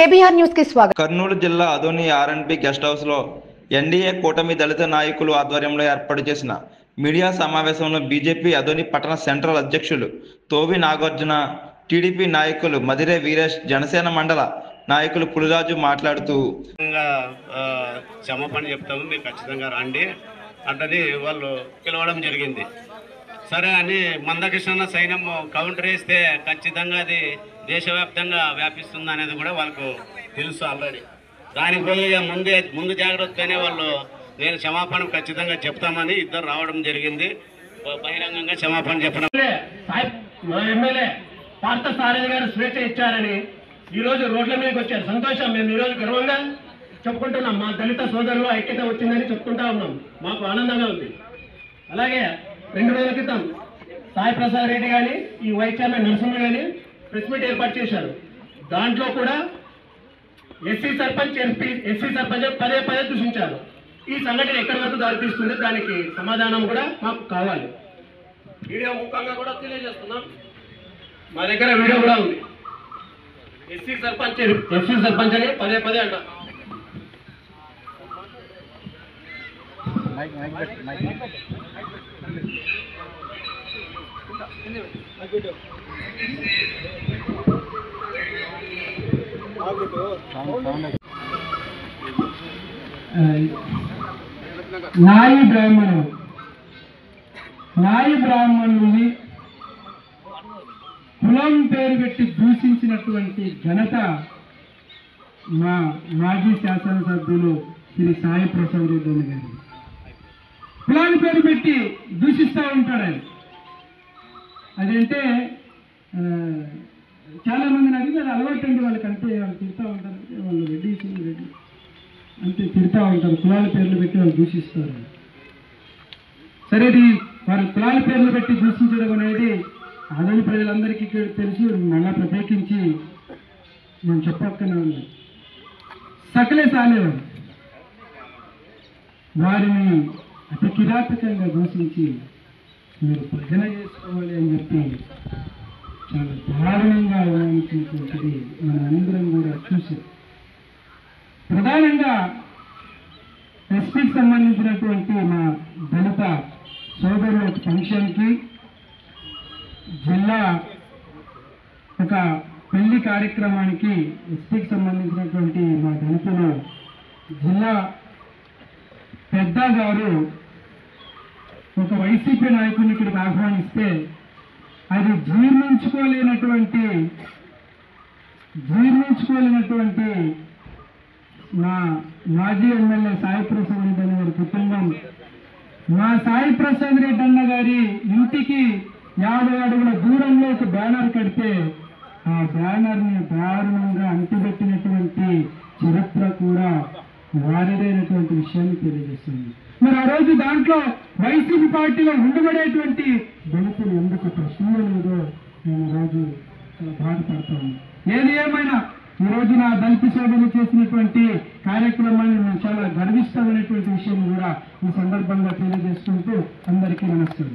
KBR news కి స్వాగతం. కర్నూలు జిల్లా అదోని ఆర్ఎన్బి గెస్ట్ హౌస్ లో ఎన్డీఏ కూటమి దళిత నాయకులు ఆధ్వర్యంలో ఏర్పాటు చేసిన మీడియా సమావేశంలో బీజేపీ అదోని పట్టణ సెంట్రల్ అధ్యక్షులు తోవి నాగార్జున, టీడీపీ నాయకులు మదిరే వీరేష్, జనసేన మండల నాయకులు పులిరాజు మాట్లాడుతూ క్షమాపణ చెప్తాము, మీరు ఖచ్చితంగా రండి అంటే వాళ్ళు పిలవడం జరిగింది. సరే అని మందకృష్ణ సైన్యం కౌంటర్ వేస్తే ఖచ్చితంగా అది దేశవ్యాప్తంగా వ్యాపిస్తుంది అనేది కూడా వాళ్ళకు తెలుసు ఆల్రెడీ. దానికి ముందు జాగ్రత్తగానే వాళ్ళు నేను క్షమాపణ ఖచ్చితంగా చెప్తామని ఇద్దరు రావడం జరిగింది. బహిరంగంగా క్షమాపణ చెప్పడం మా ఎమ్మెల్యే పార్థ సారథి గారు స్వేచ్ఛ ఇచ్చారని ఈరోజు రోడ్ల మీదకి వచ్చారు. సంతోషం. మేము ఈరోజు గర్వంగా చెప్పుకుంటున్నాం. మా దళిత సోదరులు ఐక్యత వచ్చిందని చెప్పుకుంటా ఉన్నాం. మాకు ఆనందంగా ఉంది. అలాగే 2 రోజుల క్రితం సాయి ప్రసాద్ రెడ్డి కానీ ఈ వైస్ చైర్మన్ నరసింహ కానీ ప్రెస్ మీట్ ఏర్పాటు చేశారు. దాంట్లో కూడా ఎస్సీ సర్పంచ్ పదే దూషించారు. ఈ సంఘటన ఎక్కడి వరకు దారితీస్తుంది, దానికి సమాధానం కూడా మాకు కావాలి. వీడియో ముఖంగా కూడా తెలియజేస్తున్నాం. మా దగ్గర వీడియో కూడా ఉంది. ఎస్సీ సర్పంచ్ అని పదే అంట. నాయి బ్రాహ్మణుల్ని కులం పేరు పెట్టి దూషించినటువంటి ఘనత మా మాజీ శాసనసభ్యులు శ్రీ సాయి ప్రసాద్ రెడ్డి గారు. కులాల పేరు పెట్టి దూషిస్తూ ఉంటాడు ఆయన. అదంటే చాలా మందిని అడిగితే అది అలవాటు అండి వాళ్ళకంటే. వాళ్ళు తిడతా ఉంటారు, వాళ్ళు రెడ్డి అంటే తిడతా ఉంటారు, కులాల పేర్లు పెట్టి వాళ్ళు దూషిస్తారు. సరే, వారి కులాల పేర్లు పెట్టి దూషించడం అనేది అదోని ప్రజలందరికీ తెలిసి మళ్ళా ప్రత్యేకించి నేను చెప్పక్కనే ఉంది. సకలే సాలేవాడు వారిని అతి కిరాతకంగా దూషించి మీరు భజన చేసుకోవాలి అని చెప్పి చాలా దారుణంగా అవమానించినటువంటిది మన అందరం కూడా చూసాం. ప్రధానంగా ఎస్పీకి సంబంధించినటువంటి మా దళిత సోదరుల ఫంక్షన్కి జిల్లా ఒక పెళ్లి కార్యక్రమానికి ఎస్పీకి సంబంధించినటువంటి మా దళితులు జిల్లా పెద్ద గారు ఒక వైసీపీ నాయకుడిని ఇక్కడికి ఆహ్వానిస్తే అది జీర్ణించుకోలేనటువంటి మా మాజీ ఎమ్మెల్యే సాయి ప్రసాద్ రెడ్డి అన్న గారి కుటుంబం మా సాయి ప్రసాద్ రెడ్డి అన్న గారి ఇంటికి 50 అడుగుల దూరంలో ఒక బ్యానర్ కడితే ఆ బ్యానర్ని దారుణంగా అంటిపెట్టినటువంటి చరిత్ర కూడా వారిదైనటువంటి విషయాన్ని తెలియజేస్తుంది. మరి ఆ రోజు దాంట్లో వైసీపీ పార్టీలో ఉండబడేటువంటి దళితులు ఎందుకు ప్రశ్నలేదో నేను రోజు చాలా బాధపడతాను. ఏది ఏమైనా ఈరోజు నా దళిత సోదరులు చేసినటువంటి కార్యక్రమాన్ని నేను చాలా గర్విస్తామనేటువంటి విషయం కూడా ఈ సందర్భంగా తెలియజేసుకుంటూ అందరికీ నమస్కారం.